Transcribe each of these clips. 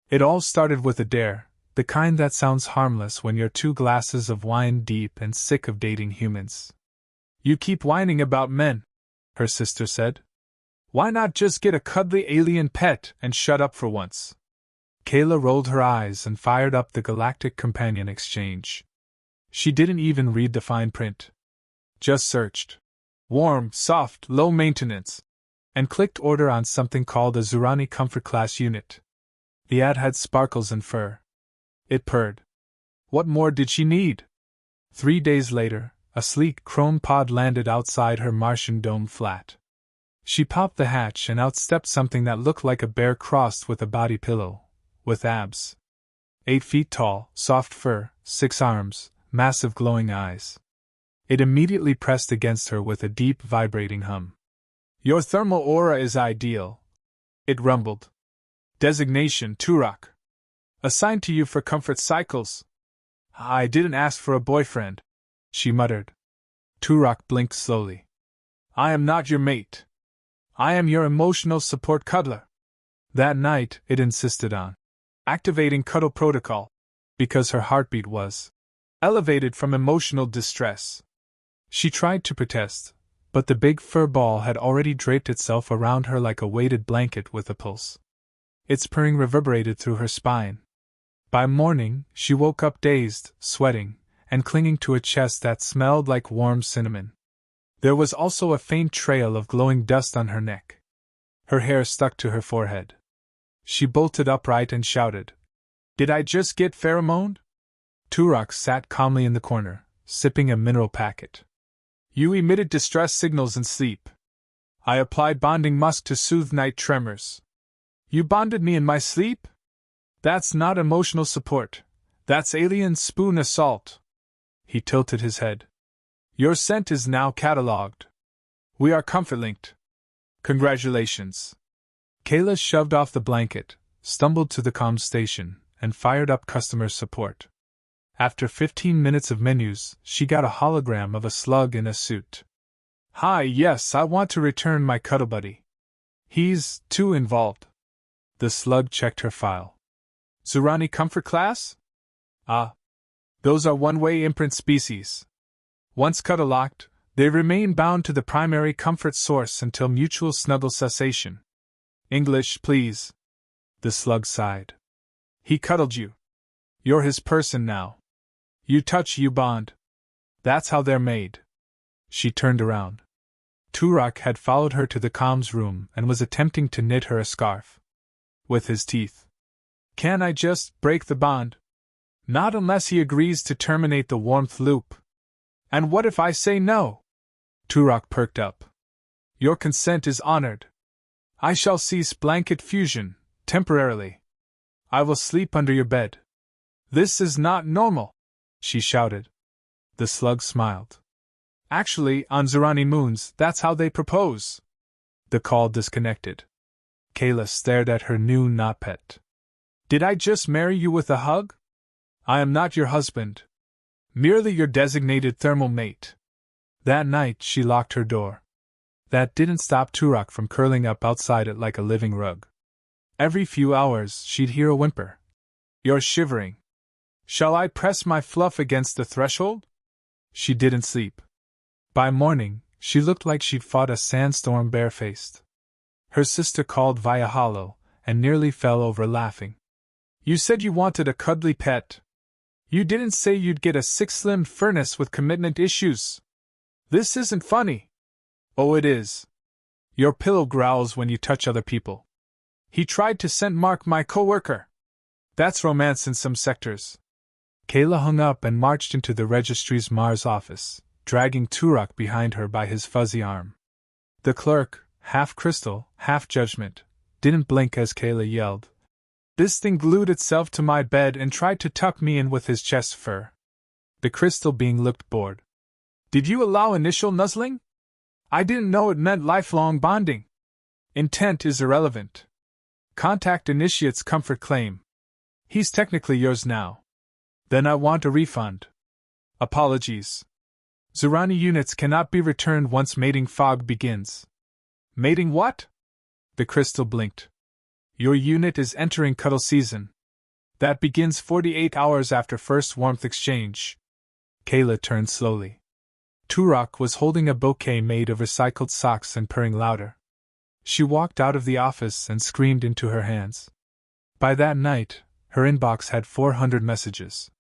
It all started with a dare, the kind that sounds harmless when you're 2 glasses of wine deep and sick of dating humans. You keep whining about men, her sister said. Why not just get a cuddly alien pet and shut up for once? Kayla rolled her eyes and fired up the Galactic Companion Exchange. She didn't even read the fine print. Just searched. Warm, soft, low maintenance. And clicked order on something called a Zurani Comfort Class unit. The ad had sparkles and fur. It purred. What more did she need? 3 days later, a sleek chrome pod landed outside her Martian dome flat. She popped the hatch and out stepped something that looked like a bear crossed with a body pillow, with abs. 8 feet tall, soft fur, 6 arms, massive glowing eyes. It immediately pressed against her with a deep vibrating hum. Your thermal aura is ideal, it rumbled. Designation Turok. Assigned to you for comfort cycles. I didn't ask for a boyfriend, she muttered. Turok blinked slowly. I am not your mate. I am your emotional support cuddler. That night, it insisted on activating cuddle protocol, because her heartbeat was elevated from emotional distress. She tried to protest, but the big fur ball had already draped itself around her like a weighted blanket with a pulse. Its purring reverberated through her spine. By morning, she woke up dazed, sweating, and clinging to a chest that smelled like warm cinnamon. There was also a faint trail of glowing dust on her neck. Her hair stuck to her forehead. She bolted upright and shouted, Did I just get pheromoned? Turok sat calmly in the corner, sipping a mineral packet. You emitted distress signals in sleep. I applied bonding musk to soothe night tremors. You bonded me in my sleep? That's not emotional support. That's alien spoon assault. He tilted his head. Your scent is now catalogued. We are comfort-linked. Congratulations. Kayla shoved off the blanket, stumbled to the comms station, and fired up customer support. After 15 minutes of menus, she got a hologram of a slug in a suit. Hi, yes, I want to return my cuddle buddy. He's too involved. The slug checked her file. Zurani Comfort Class? Ah. Those are one-way imprint species. Once cuddle-locked, they remain bound to the primary comfort source until mutual snuggle cessation. English, please. The slug sighed. He cuddled you. You're his person now. You touch, you bond. That's how they're made. She turned around. Turok had followed her to the comms room and was attempting to knit her a scarf. With his teeth. Can I just break the bond? Not unless he agrees to terminate the warmth loop. And what if I say no? Turok perked up. Your consent is honored. I shall cease blanket fusion, temporarily. I will sleep under your bed. This is not normal, she shouted. The slug smiled. Actually, on Zurani moons, that's how they propose. The call disconnected. Kayla stared at her new not pet. Did I just marry you with a hug? I am not your husband. Merely your designated thermal mate. That night she locked her door. That didn't stop Turok from curling up outside it like a living rug. Every few hours she'd hear a whimper. You're shivering. Shall I press my fluff against the threshold? She didn't sleep. By morning, she looked like she'd fought a sandstorm barefaced. Her sister called via holo, and nearly fell over laughing. You said you wanted a cuddly pet. You didn't say you'd get a 6-limbed furnace with commitment issues. This isn't funny. Oh, it is. Your pillow growls when you touch other people. He tried to scent Mark, my coworker. That's romance in some sectors. Kayla hung up and marched into the registry's Mars office, dragging Turok behind her by his fuzzy arm. The clerk, half crystal, half judgment, didn't blink as Kayla yelled. This thing glued itself to my bed and tried to tuck me in with his chest fur. The crystal being looked bored. Did you allow initial nuzzling? I didn't know it meant lifelong bonding. Intent is irrelevant. Contact initiates comfort claim. He's technically yours now. Then I want a refund. Apologies. Zurani units cannot be returned once mating fog begins. Mating what? The crystal blinked. Your unit is entering cuddle season. That begins 48 hours after first warmth exchange. Kayla turned slowly. Turok was holding a bouquet made of recycled socks and purring louder. She walked out of the office and screamed into her hands. By that night, her inbox had 400 messages.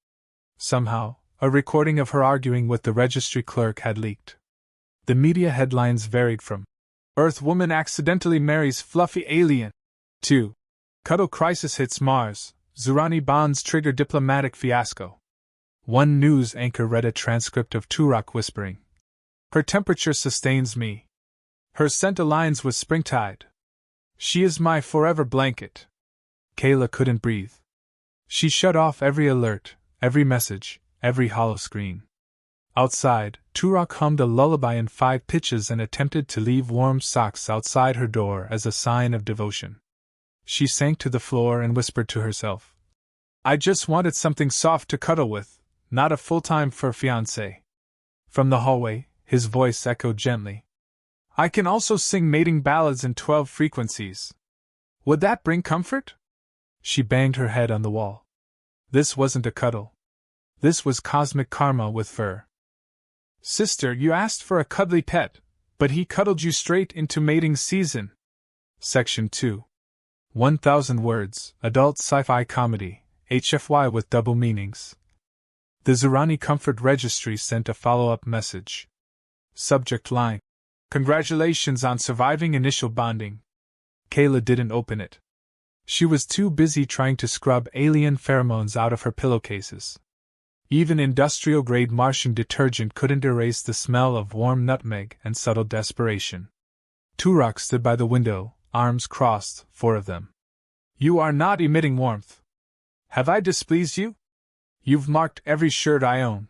Somehow, a recording of her arguing with the registry clerk had leaked. The media headlines varied from Earth woman accidentally marries fluffy alien to Cuddle crisis hits Mars, Zurani bonds trigger diplomatic fiasco. One news anchor read a transcript of Turok whispering, "Her temperature sustains me. Her scent aligns with springtide. She is my forever blanket." Kayla couldn't breathe. She shut off every alert, every message, every hollow screen. Outside, Turok hummed a lullaby in 5 pitches and attempted to leave warm socks outside her door as a sign of devotion. She sank to the floor and whispered to herself, "I just wanted something soft to cuddle with, not a full-time fur fiancé." From the hallway, his voice echoed gently, "I can also sing mating ballads in 12 frequencies. Would that bring comfort?" She banged her head on the wall. This wasn't a cuddle. This was cosmic karma with fur. "Sister, you asked for a cuddly pet, but he cuddled you straight into mating season." Section 2. 1000 words, adult sci-fi comedy, HFY with double meanings. The Zurani Comfort Registry sent a follow-up message. Subject line: "Congratulations on surviving initial bonding." Kayla didn't open it. She was too busy trying to scrub alien pheromones out of her pillowcases. Even industrial-grade Martian detergent couldn't erase the smell of warm nutmeg and subtle desperation. Turok stood by the window, arms crossed, 4 of them. "You are not emitting warmth. Have I displeased you? You've marked every shirt I own.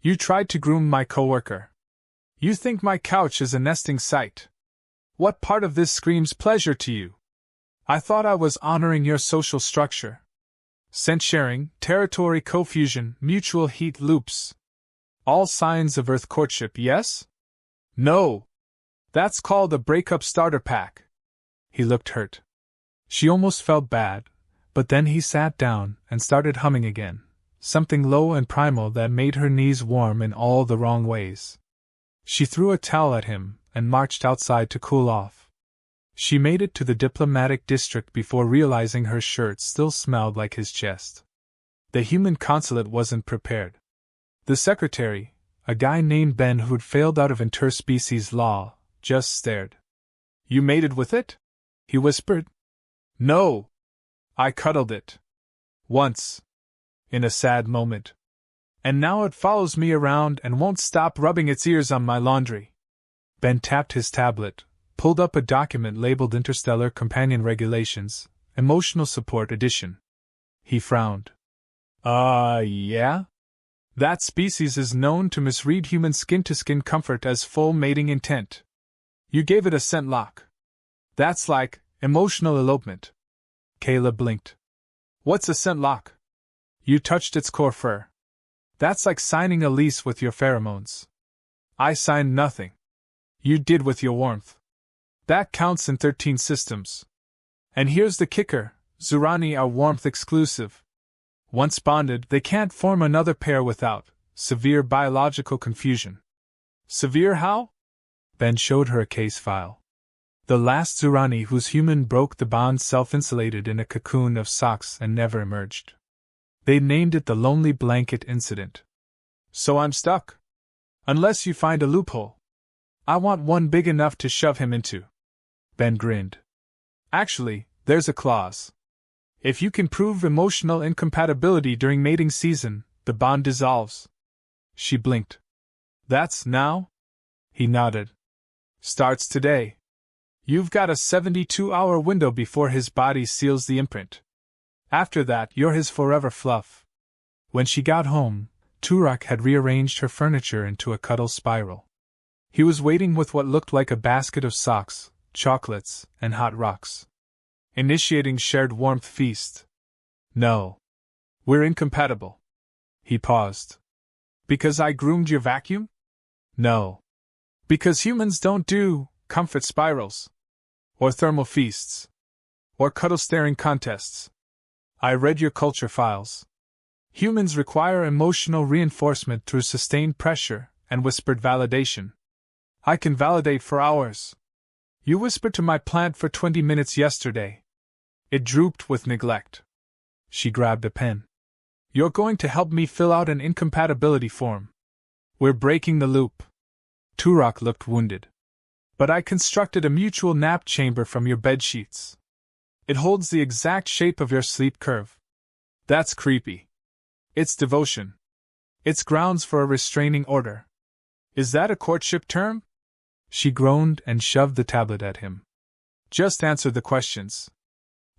You tried to groom my coworker. You think my couch is a nesting site. What part of this screams pleasure to you? I thought I was honoring your social structure. Scent sharing, territory co-fusion, mutual heat loops. All signs of Earth courtship, yes? No. That's called a breakup starter pack." He looked hurt. She almost felt bad, but then he sat down and started humming again, something low and primal that made her knees warm in all the wrong ways. She threw a towel at him and marched outside to cool off. She made it to the diplomatic district before realizing her shirt still smelled like his chest. The human consulate wasn't prepared. The secretary, a guy named Ben who'd failed out of interspecies law, just stared. "You mated with it?" he whispered. "No. I cuddled it. Once. In a sad moment. And now it follows me around and won't stop rubbing its ears on my laundry." Ben tapped his tablet, pulled up a document labeled Interstellar Companion Regulations, Emotional Support Edition. He frowned. Yeah? That species is known to misread human skin-to-skin comfort as full mating intent. You gave it a scent lock. That's like emotional elopement." Kayla blinked. "What's a scent lock?" "You touched its core fur. That's like signing a lease with your pheromones. I signed nothing. You did with your warmth. That counts in 13 systems. And here's the kicker, Zurani are warmth exclusive. Once bonded, they can't form another pair without severe biological confusion." "Severe how?" Ben showed her a case file. The last Zurani whose human broke the bond self-insulated in a cocoon of socks and never emerged. They named it the Lonely Blanket Incident. "So I'm stuck. Unless you find a loophole. I want one big enough to shove him into." Ben grinned. "Actually, there's a clause. If you can prove emotional incompatibility during mating season, the bond dissolves." She blinked. "That's now?" He nodded. "Starts today. You've got a 72-hour window before his body seals the imprint. After that, you're his forever fluff." When she got home, Turok had rearranged her furniture into a cuddle spiral. He was waiting with what looked like a basket of socks, chocolates, and hot rocks. "Initiating shared warmth feast." "No. We're incompatible." He paused. "Because I groomed your vacuum?" "No. Because humans don't do comfort spirals. Or thermal feasts. Or cuddle staring contests. I read your culture files. Humans require emotional reinforcement through sustained pressure and whispered validation. I can validate for hours. You whispered to my plant for 20 minutes yesterday. It drooped with neglect. She grabbed a pen. You're going to help me fill out an incompatibility form. We're breaking the loop. Turok looked wounded. But I constructed a mutual nap chamber from your bedsheets. It holds the exact shape of your sleep curve. That's creepy. It's devotion. It's grounds for a restraining order. Is that a courtship term? She groaned and shoved the tablet at him. Just answer the questions.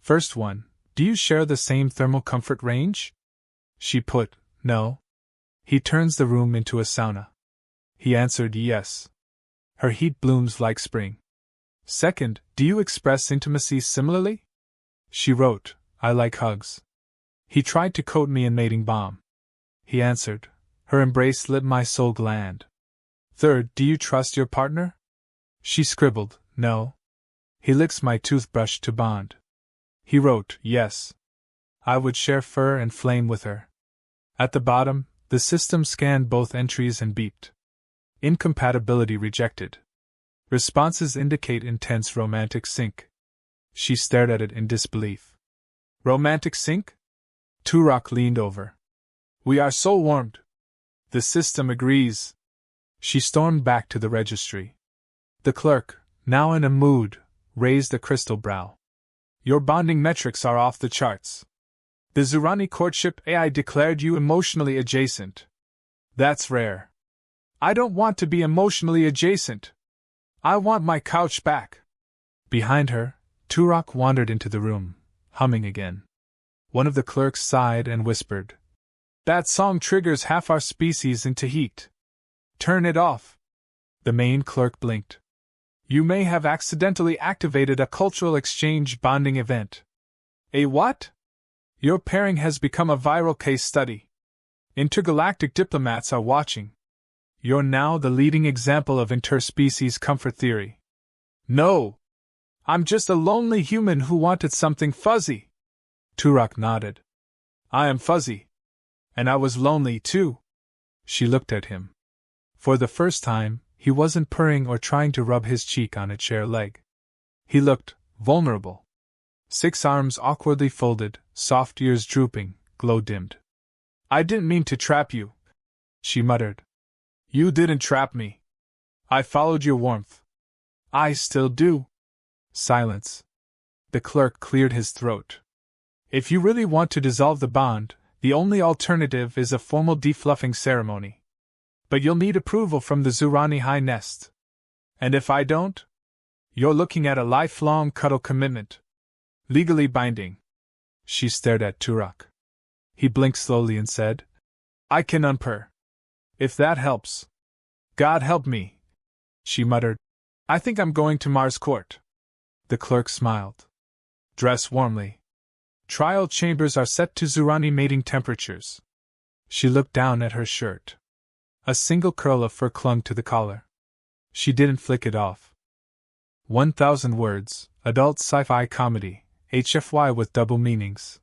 First one, do you share the same thermal comfort range? She put, no. He turns the room into a sauna. He answered yes. Her heat blooms like spring. Second, do you express intimacy similarly? She wrote, I like hugs. He tried to coat me in mating balm. He answered, her embrace lit my soul gland. Third, do you trust your partner? She scribbled, no. He licks my toothbrush to bond. He wrote, yes. I would share fur and flame with her. At the bottom, the system scanned both entries and beeped. Incompatibility rejected. Responses indicate intense romantic sync. She stared at it in disbelief. Romantic sync? Turok leaned over. We are so warmed. The system agrees. She stormed back to the registry. The clerk, now in a mood, raised a crystal brow. Your bonding metrics are off the charts. The Zurani courtship AI declared you emotionally adjacent. That's rare. I don't want to be emotionally adjacent. I want my couch back. Behind her, Turok wandered into the room, humming again. One of the clerks sighed and whispered, that song triggers half our species into heat. Turn it off. The main clerk blinked. You may have accidentally activated a cultural exchange bonding event. A what? Your pairing has become a viral case study. Intergalactic diplomats are watching. You're now the leading example of interspecies comfort theory. No! I'm just a lonely human who wanted something fuzzy. Turok nodded. I am fuzzy. And I was lonely too. She looked at him. For the first time, he wasn't purring or trying to rub his cheek on a chair leg. He looked vulnerable. 6 arms awkwardly folded, soft ears drooping, glow dimmed. I didn't mean to trap you, she muttered. You didn't trap me. I followed your warmth. I still do. Silence. The clerk cleared his throat. If you really want to dissolve the bond, the only alternative is a formal defluffing ceremony. But you'll need approval from the Zurani High Nest. And if I don't? You're looking at a lifelong cuddle commitment. Legally binding. She stared at Turok. He blinked slowly and said, I can unpurr. If that helps. God help me. She muttered. I think I'm going to Mars Court. The clerk smiled. Dress warmly. Trial chambers are set to Zurani mating temperatures. She looked down at her shirt. A single curl of fur clung to the collar. She didn't flick it off. 1,000 words, adult sci-fi comedy, HFY with double meanings.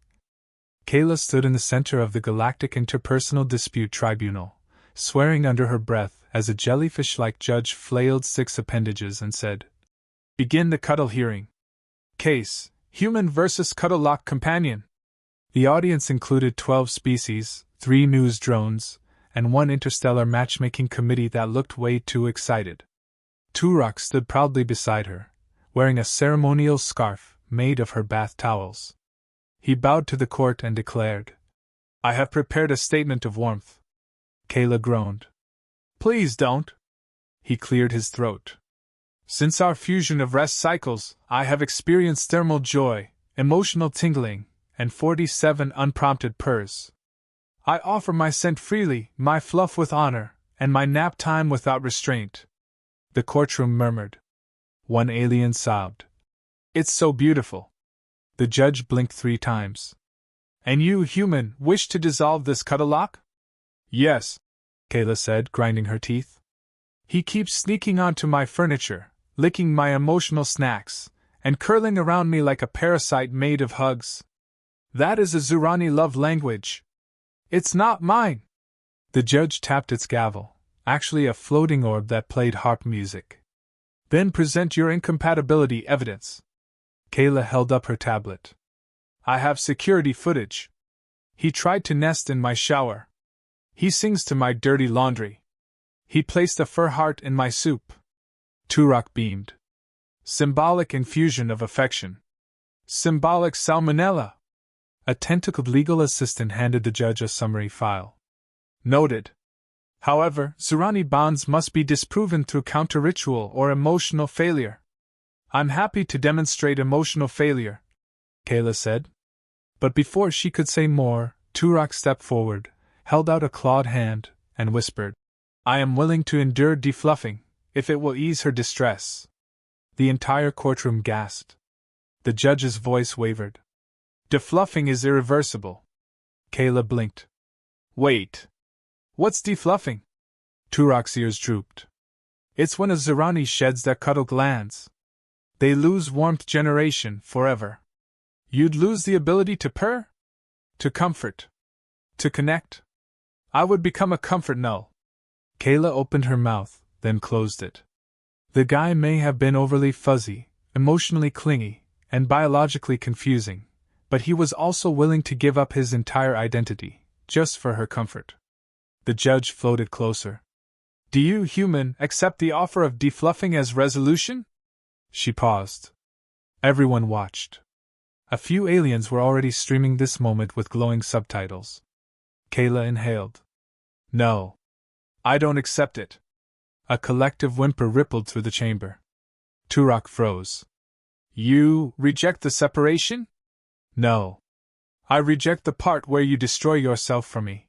Kayla stood in the center of the Galactic Interpersonal Dispute Tribunal, swearing under her breath as a jellyfish-like judge flailed 6 appendages and said, Begin the cuddle hearing. Case, Human versus Cuddle-Lock Companion. The audience included 12 species, 3 news drones, and 1 interstellar matchmaking committee that looked way too excited. Turok stood proudly beside her, wearing a ceremonial scarf made of her bath towels. He bowed to the court and declared, I have prepared a statement of warmth. Kayla groaned. Please don't. He cleared his throat. Since our fusion of rest cycles, I have experienced thermal joy, emotional tingling, and 47 unprompted purrs. I offer my scent freely, my fluff with honor, and my nap time without restraint. The courtroom murmured. One alien sobbed. It's so beautiful. The judge blinked 3 times. And you, human, wish to dissolve this cuddle-lock? Yes, Kayla said, grinding her teeth. He keeps sneaking onto my furniture, licking my emotional snacks, and curling around me like a parasite made of hugs. That is a Zurani love language. It's not mine. The judge tapped its gavel, actually a floating orb that played harp music. Then present your incompatibility evidence. Kayla held up her tablet. I have security footage. He tried to nest in my shower. He sings to my dirty laundry. He placed a fur heart in my soup. Turok beamed. Symbolic infusion of affection. Symbolic salmonella. A tentacled legal assistant handed the judge a summary file. Noted. However, Zurani bonds must be disproven through counter-ritual or emotional failure. I'm happy to demonstrate emotional failure, Kayla said. But before she could say more, Turok stepped forward, held out a clawed hand, and whispered, I am willing to endure defluffing, if it will ease her distress. The entire courtroom gasped. The judge's voice wavered. Defluffing is irreversible. Kayla blinked. Wait. What's defluffing? Turok's ears drooped. It's when a Zurani sheds their cuddle glands. They lose warmth generation forever. You'd lose the ability to purr? To comfort? To connect? I would become a comfort null. Kayla opened her mouth, then closed it. The guy may have been overly fuzzy, emotionally clingy, and biologically confusing, but he was also willing to give up his entire identity, just for her comfort. The judge floated closer. Do you, human, accept the offer of defluffing as resolution? She paused. Everyone watched. A few aliens were already streaming this moment with glowing subtitles. Kayla inhaled. No. I don't accept it. A collective whimper rippled through the chamber. Turok froze. You reject the separation? No. I reject the part where you destroy yourself for me.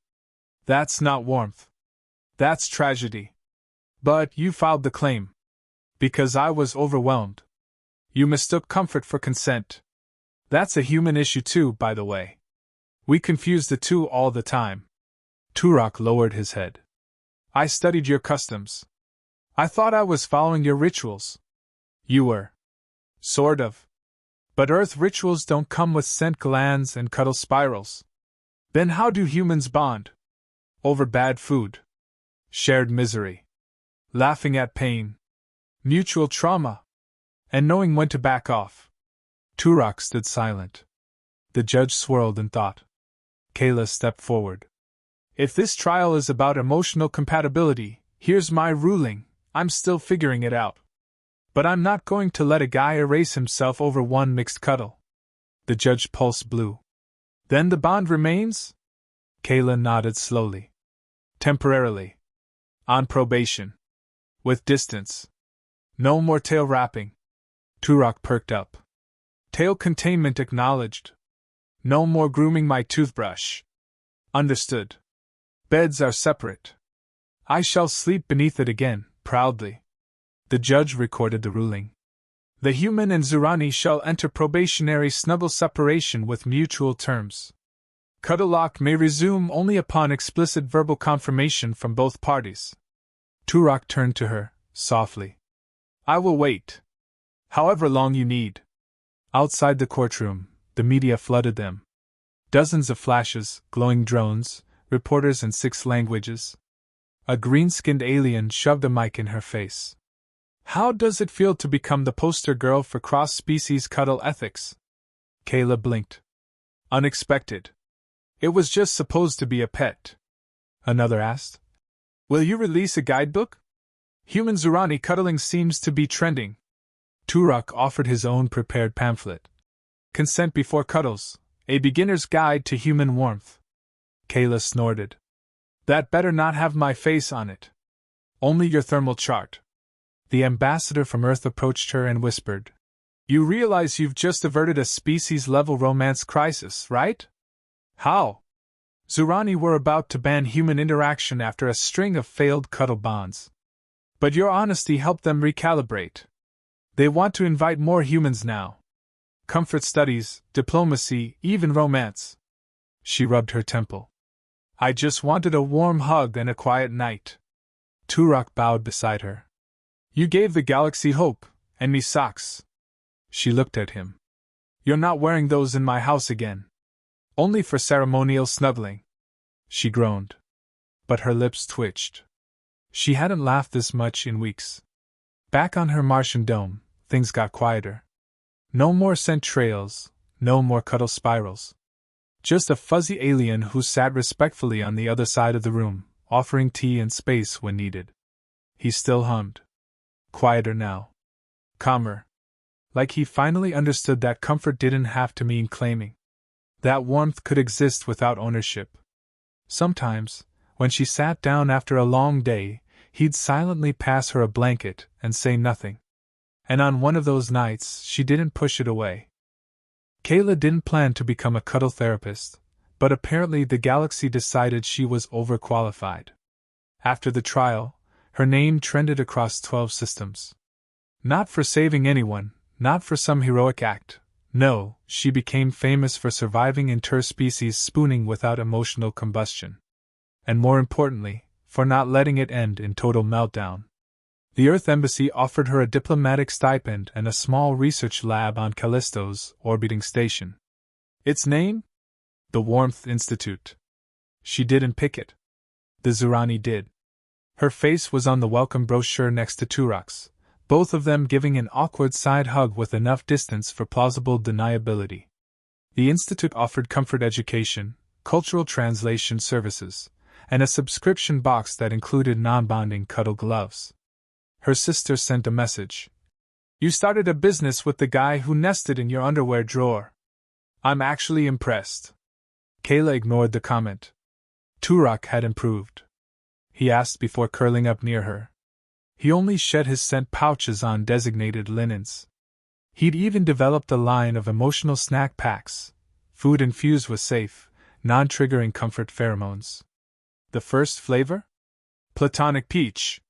That's not warmth. That's tragedy. But you filed the claim. Because I was overwhelmed. You mistook comfort for consent. That's a human issue too, by the way. We confuse the two all the time. Turok lowered his head. I studied your customs. I thought I was following your rituals. You were. Sort of. But Earth rituals don't come with scent glands and cuddle spirals. Then how do humans bond? Over bad food. Shared misery. Laughing at pain. Mutual trauma. And knowing when to back off. Turok stood silent. The judge swirled in thought. Kayla stepped forward. If this trial is about emotional compatibility, here's my ruling. I'm still figuring it out. But I'm not going to let a guy erase himself over one mixed cuddle. The judge's pulse blew. Then the bond remains? Kayla nodded slowly. Temporarily. On probation. With distance. No more tail wrapping. Turok perked up. Tail containment acknowledged. No more grooming my toothbrush. Understood. Beds are separate. I shall sleep beneath it again, proudly. The judge recorded the ruling. The human and Zurani shall enter probationary snuggle separation with mutual terms. Cuddlock may resume only upon explicit verbal confirmation from both parties. Turok turned to her, softly. I will wait. However long you need. Outside the courtroom, the media flooded them. Dozens of flashes, glowing drones, reporters in 6 languages. A green-skinned alien shoved a mic in her face. How does it feel to become the poster girl for cross-species cuddle ethics? Kayla blinked. Unexpected. It was just supposed to be a pet. Another asked. Will you release a guidebook? Human Zurani cuddling seems to be trending. Turok offered his own prepared pamphlet. Consent Before Cuddles, A Beginner's Guide to Human Warmth. Kayla snorted. That better not have my face on it. Only your thermal chart. The ambassador from Earth approached her and whispered. You realize you've just averted a species-level romance crisis, right? How? Zurani were about to ban human interaction after a string of failed cuddle bonds. But your honesty helped them recalibrate. They want to invite more humans now. Comfort studies, diplomacy, even romance. She rubbed her temple. I just wanted a warm hug and a quiet night. Turok bowed beside her. You gave the galaxy hope, and me socks. She looked at him. You're not wearing those in my house again. Only for ceremonial snuggling, she groaned. But her lips twitched. She hadn't laughed this much in weeks. Back on her Martian dome, things got quieter. No more scent trails, no more cuddle spirals. Just a fuzzy alien who sat respectfully on the other side of the room, offering tea and space when needed. He still hummed. Quieter now. Calmer. Like he finally understood that comfort didn't have to mean claiming. That warmth could exist without ownership. Sometimes, when she sat down after a long day, he'd silently pass her a blanket and say nothing. And on one of those nights, she didn't push it away. Kayla didn't plan to become a cuddle therapist, but apparently the galaxy decided she was overqualified. After the trial, her name trended across 12 systems. Not for saving anyone, not for some heroic act. No, she became famous for surviving interspecies spooning without emotional combustion. And more importantly, for not letting it end in total meltdown. The Earth Embassy offered her a diplomatic stipend and a small research lab on Callisto's orbiting station. Its name? The Warmth Institute. She didn't pick it. The Zurani did. Her face was on the welcome brochure next to Turok's, both of them giving an awkward side hug with enough distance for plausible deniability. The institute offered comfort education, cultural translation services, and a subscription box that included non-bonding cuddle gloves. Her sister sent a message. You started a business with the guy who nested in your underwear drawer. I'm actually impressed. Kayla ignored the comment. Turok had improved. He asked before curling up near her. He only shed his scent pouches on designated linens. He'd even developed a line of emotional snack packs, food infused with safe, non-triggering comfort pheromones. The first flavor? Platonic peach.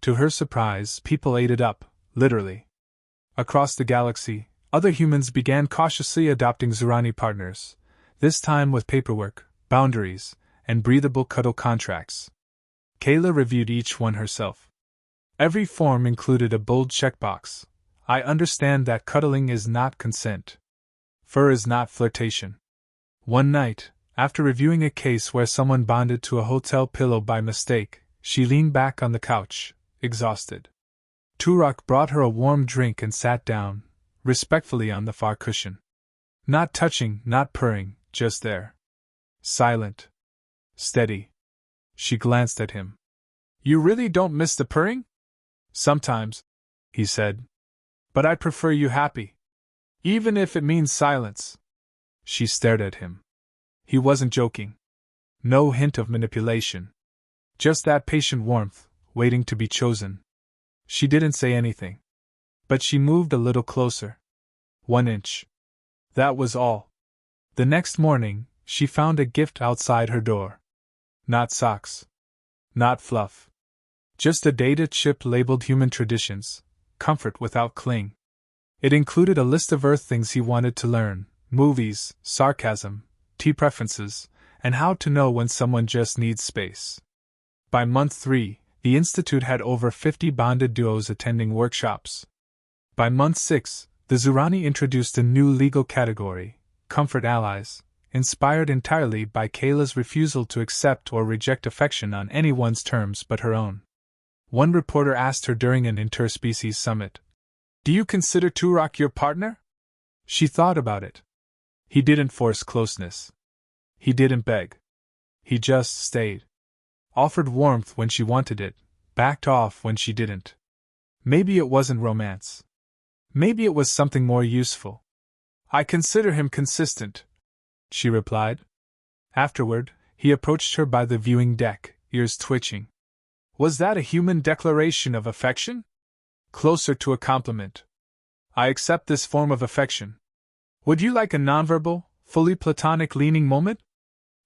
To her surprise, people ate it up, literally. Across the galaxy, other humans began cautiously adopting Zurani partners, this time with paperwork, boundaries, and breathable cuddle contracts. Kayla reviewed each one herself. Every form included a bold checkbox. I understand that cuddling is not consent. Fur is not flirtation. One night, after reviewing a case where someone bonded to a hotel pillow by mistake, she leaned back on the couch, exhausted. Turok brought her a warm drink and sat down, respectfully on the far cushion. Not touching, not purring, just there. Silent. Steady. She glanced at him. You really don't miss the purring? Sometimes, he said. But I prefer you happy. Even if it means silence. She stared at him. He wasn't joking. No hint of manipulation. Just that patient warmth, waiting to be chosen. She didn't say anything. But she moved a little closer. 1 inch. That was all. The next morning, she found a gift outside her door. Not socks. Not fluff. Just a data chip labeled Human Traditions, Comfort Without Cling. It included a list of Earth things he wanted to learn, movies, sarcasm, tea preferences, and how to know when someone just needs space. By month 3, the Institute had over 50 bonded duos attending workshops. By month 6, the Zurani introduced a new legal category, Comfort Allies, inspired entirely by Kayla's refusal to accept or reject affection on anyone's terms but her own. One reporter asked her during an interspecies summit, Do you consider Turok your partner? She thought about it. He didn't force closeness. He didn't beg. He just stayed. Offered warmth when she wanted it, backed off when she didn't. Maybe it wasn't romance. Maybe it was something more useful. I consider him consistent, she replied. Afterward, he approached her by the viewing deck, ears twitching. Was that a human declaration of affection? Closer to a compliment. I accept this form of affection. Would you like a nonverbal, fully platonic leaning moment?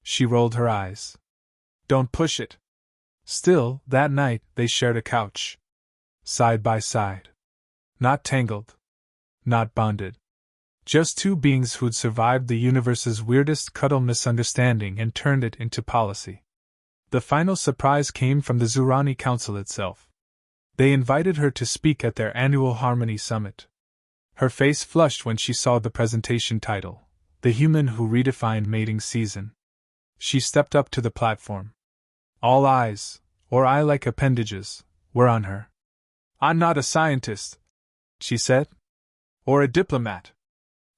She rolled her eyes. Don't push it. Still, that night, they shared a couch. Side by side. Not tangled. Not bonded. Just two beings who'd survived the universe's weirdest cuddle misunderstanding and turned it into policy. The final surprise came from the Zurani Council itself. They invited her to speak at their annual Harmony Summit. Her face flushed when she saw the presentation title, the human who redefined mating season. She stepped up to the platform. All eyes, or eye-like appendages, were on her. I'm not a scientist, she said. Or a diplomat.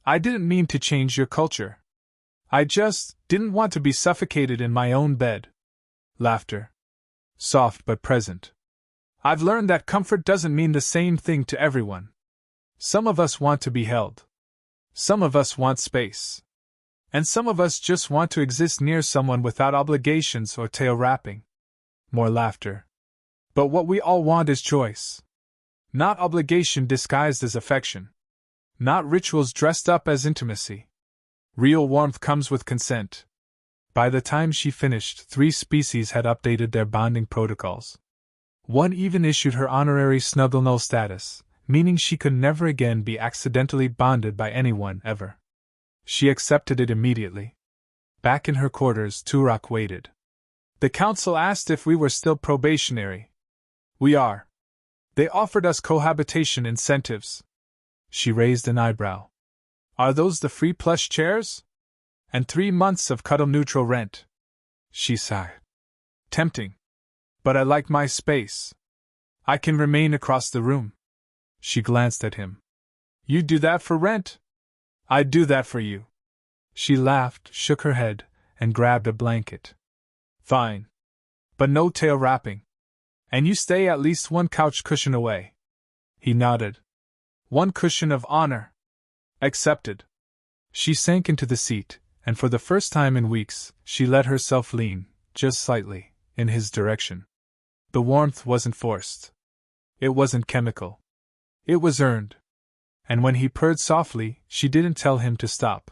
I didn't mean to change your culture. I just didn't want to be suffocated in my own bed. Laughter. Soft but present. I've learned that comfort doesn't mean the same thing to everyone. Some of us want to be held. Some of us want space. And some of us just want to exist near someone without obligations or tail wrapping. More laughter. But what we all want is choice. Not obligation disguised as affection. Not rituals dressed up as intimacy. Real warmth comes with consent. By the time she finished, 3 species had updated their bonding protocols. One even issued her honorary snuggle null status, meaning she could never again be accidentally bonded by anyone ever. She accepted it immediately. Back in her quarters, Turok waited. The council asked if we were still probationary. We are. They offered us cohabitation incentives. She raised an eyebrow. Are those the free plush chairs? And 3 months of cuddle-neutral rent. She sighed. Tempting. But I like my space. I can remain across the room. She glanced at him. You'd do that for rent? I'd do that for you. She laughed, shook her head, and grabbed a blanket. Fine. But no tail wrapping. And you stay at least 1 couch cushion away. He nodded. 1 cushion of honor. Accepted. She sank into the seat, and for the first time in weeks, she let herself lean, just slightly, in his direction. The warmth wasn't forced. It wasn't chemical. It was earned. And when he purred softly, she didn't tell him to stop.